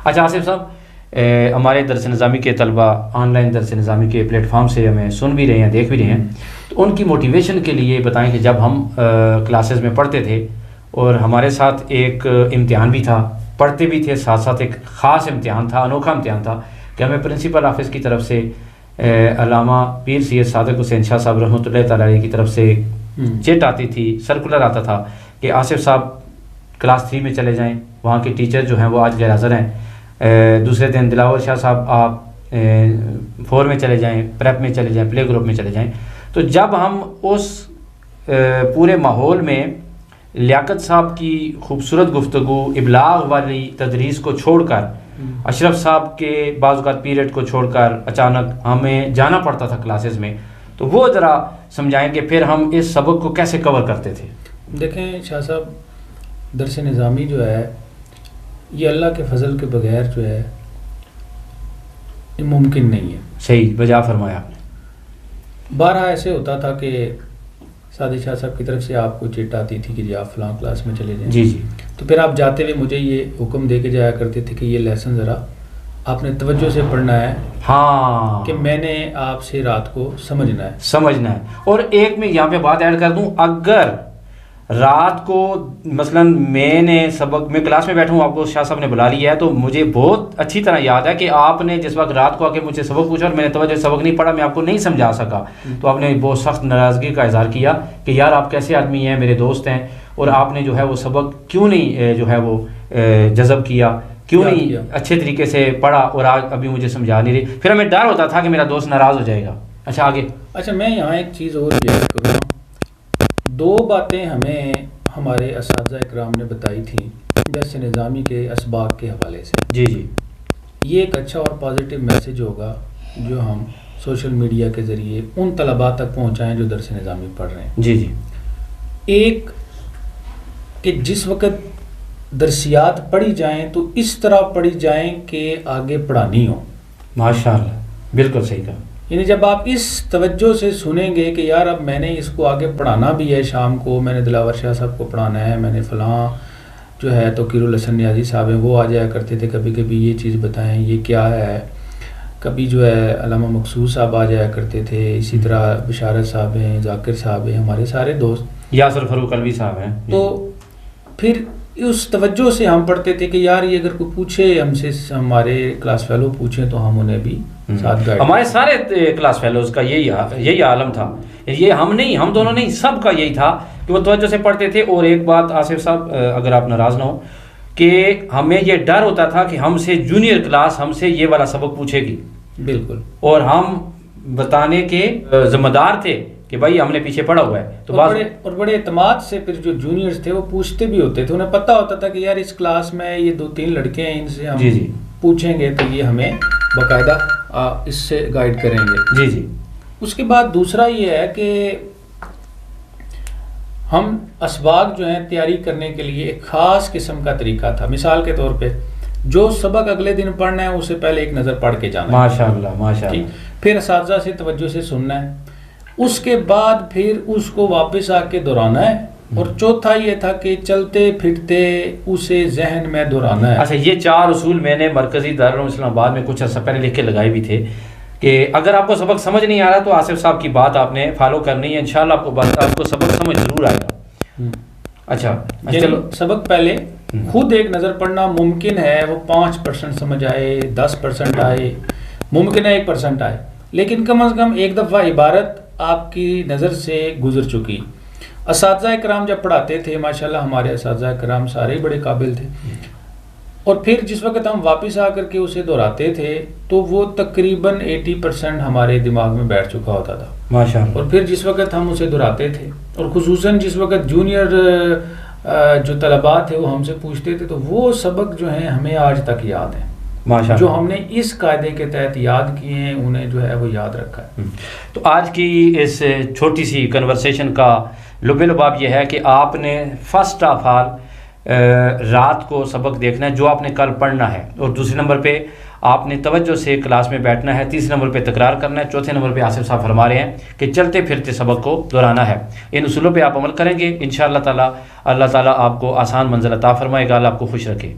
اچھا آصف صاحب، ہمارے درس نظامی کے طلبہ آن لائن درس نظامی کے پلیٹ فارم سے ہمیں سن بھی رہے ہیں، دیکھ بھی رہے ہیں، تو ان کی موٹیویشن کے لیے بتائیں کہ جب ہم کلاسز میں پڑھتے تھے اور ہمارے ساتھ ایک امتحان بھی تھا، پڑھتے بھی تھے، ساتھ ساتھ ایک خاص امتحان تھا، انوکھا امتحان تھا کہ ہمیں پرنسپل آفس کی طرف سے علامہ پیر سید صادق حسین شاہ صاحب رحمۃ اللہ تعالی علیہ کی طرف سے چٹ آتی تھی، سرکولر آتا تھا کہ آصف صاحب کلاس 3 میں چلے جائیں، وہاں کے ٹیچر جو ہیں وہ آج غیر حاضر ہیں، دوسرے دن دلاور شاہ صاحب آپ 4 میں چلے جائیں، پریپ میں چلے جائیں، پلے گروپ میں چلے جائیں۔ تو جب ہم اس پورے ماحول میں لیاقت صاحب کی خوبصورت گفتگو، ابلاغ والی تدریس کو چھوڑ کر، اشرف صاحب کے بعض اوقات پیریڈ کو چھوڑ کر اچانک ہمیں جانا پڑتا تھا کلاسز میں، تو وہ ذرا سمجھائیں کہ پھر ہم اس سبق کو کیسے کور کرتے تھے۔ دیکھیں شاہ صاحب، درس نظامی جو ہے یہ اللہ کے فضل کے بغیر جو ہے یہ ممکن نہیں ہے۔ صحیح، بجا فرمایا آپ نے۔ بارہ ایسے ہوتا تھا کہ سعدی شاہ صاحب کی طرف سے آپ کو چٹ آتی تھی کہ جی آپ فلاں کلاس میں چلے جائیں، جی جی، تو پھر آپ جاتے ہوئے مجھے یہ حکم دے کے جایا کرتے تھے کہ یہ لیسن ذرا آپ نے توجہ سے پڑھنا ہے، ہاں، کہ میں نے آپ سے رات کو سمجھنا ہے۔ اور ایک میں یہاں پہ بات ایڈ کر دوں، اگر رات کو مثلا میں کلاس میں بیٹھا ہوں، آپ کو شاہ صاحب نے بلا لیا ہے، تو مجھے بہت اچھی طرح یاد ہے کہ آپ نے جس وقت رات کو آ کے مجھ سے سبق پوچھا اور میں نے توجہ سبق نہیں پڑھا، میں آپ کو نہیں سمجھا سکا، تو آپ نے بہت سخت ناراضگی کا اظہار کیا کہ یار آپ کیسے آدمی ہیں، میرے دوست ہیں، اور آپ نے جو ہے وہ سبق کیوں نہیں جو ہے وہ جذب کیا، کیوں نہیں اچھے طریقے سے پڑھا، اور آج ابھی مجھے سمجھا نہیں رہی، پھر ہمیں ڈر ہوتا تھا کہ میرا دوست ناراض ہو جائے گا۔ اچھا آگے۔ اچھا میں یہاں ایک چیز اور بیان کروں، 2 باتیں ہمیں ہمارے اساتذہ اکرام نے بتائی تھیں درس نظامی کے اسباق کے حوالے سے۔ جی جی، یہ ایک اچھا اور پازیٹیو میسج ہوگا جو ہم سوشل میڈیا کے ذریعے ان طلباء تک پہنچائیں جو درس نظامی پڑھ رہے ہیں۔ جی جی، ایک کہ جس وقت درسیات پڑھی جائیں تو اس طرح پڑھی جائیں کہ آگے پڑھانی ہو۔ ماشاء اللہ، بالکل صحیح کہا۔ یعنی جب آپ اس توجہ سے سنیں گے کہ یار اب میں نے اس کو آگے پڑھانا بھی ہے، شام کو میں نے دلاور شاہ صاحب کو پڑھانا ہے، میں نے فلاں جو ہے توقیر الحسن نیازی صاحب ہیں وہ آ جایا کرتے تھے، کبھی کبھی یہ چیز بتائیں یہ کیا ہے، کبھی جو ہے علامہ مقصود صاحب آ جایا کرتے تھے، اسی طرح بشارت صاحب ہیں، ذاکر صاحب ہیں، ہمارے سارے دوست، یاسر فاروق الوی صاحب ہیں۔ تو پھر اس توجہ سے ہم پڑھتے تھے کہ یار یہ اگر کوئی پوچھے ہم سے، ہمارے کلاس فیلو پوچھیں تو ہم انہیں بھی ساتھ گائیڈ، ہمارے سارے کلاس فیلوز کا یہی عالم تھا، یہ ہم دونوں نہیں، سب کا یہی تھا کہ وہ توجہ سے پڑھتے تھے۔ اور ایک بات آصف صاحب اگر آپ ناراض نہ ہو، کہ ہمیں یہ ڈر ہوتا تھا کہ ہم سے جونیئر کلاس ہم سے یہ والا سبق پوچھے گی، بالکل، اور ہم بتانے کے ذمہ دار تھے کہ بھائی ہم نے پیچھے پڑا ہوا ہے، تو اور بڑے اعتماد سے پھر جو جونیئرز تھے وہ پوچھتے بھی ہوتے تھے، انہیں پتہ ہوتا تھا کہ یار اس کلاس میں یہ 2-3 لڑکے ہیں، ان سے ہم پوچھیں گے تو یہ ہمیں باقاعدہ اس سے گائیڈ کریں گے۔ جی جی۔ اس کے بعد دوسرا یہ ہے کہ ہم اسباق جو ہیں تیاری کرنے کے لیے ایک خاص قسم کا طریقہ تھا۔ مثال کے طور پہ جو سبق اگلے دن پڑھنا ہے اسے پہلے ایک نظر پڑھ کے جانا ہے، ماشاءاللہ ماشاءاللہ، پھر اساتذہ سے توجہ سے سننا ہے، اس کے بعد پھر اس کو واپس آ کے دہرانا ہے، اور چوتھا یہ تھا کہ چلتے پھرتے اسے ذہن میں دہرانا ہے۔ اچھا، یہ 4 اصول میں نے مرکزی دارالعلوم اسلام آباد میں کچھ عرصہ پہلے لکھ کے لگائے بھی تھے کہ اگر آپ کو سبق سمجھ نہیں آ رہا تو آصف صاحب کی بات آپ نے فالو کرنی ہے، انشاءاللہ آپ کو سبق سمجھ ضرور آئے گا۔ اچھا چلو، سبق پہلے خود ایک نظر پڑھنا ممکن ہے، وہ 5% سمجھ آئے، 10% آئے، ممکن ہے 1% آئے، لیکن کم از کم ایک دفعہ عبارت آپ کی نظر سے گزر چکی۔ اساتذہ کرام جب پڑھاتے تھے، ماشاءاللہ ہمارے اساتذہ کرام سارے بڑے قابل تھے، اور پھر جس وقت ہم واپس آ کر کے اسے دہراتے تھے تو وہ تقریباً 80% ہمارے دماغ میں بیٹھ چکا ہوتا تھا، ماشاءاللہ۔ اور پھر جس وقت ہم اسے دہراتے تھے، اور خصوصاً جس وقت جونیئر جو طلباء تھے وہ ہم سے پوچھتے تھے، تو وہ سبق جو ہیں ہمیں آج تک یاد ہیں، جو ہم نے اس قاعدے کے تحت یاد کیے ہیں، انہیں جو ہے وہ یاد رکھا ہے۔ تو آج کی اس چھوٹی سی کنورسیشن کا لب لباب یہ ہے کہ آپ نے فرسٹ آف آل رات کو سبق دیکھنا ہے جو آپ نے کل پڑھنا ہے، اور دوسرے نمبر پہ آپ نے توجہ سے کلاس میں بیٹھنا ہے، تیسرے نمبر پہ تکرار کرنا ہے، چوتھے نمبر پہ آصف صاحب فرما رہے ہیں کہ چلتے پھرتے سبق کو دہرانا ہے۔ ان اصولوں پہ آپ عمل کریں گے، انشاءاللہ تعالیٰ اللہ تعالیٰ آپ کو آسان منزل عطا فرمائے گا، اللہ آپ کو خوش رکھے۔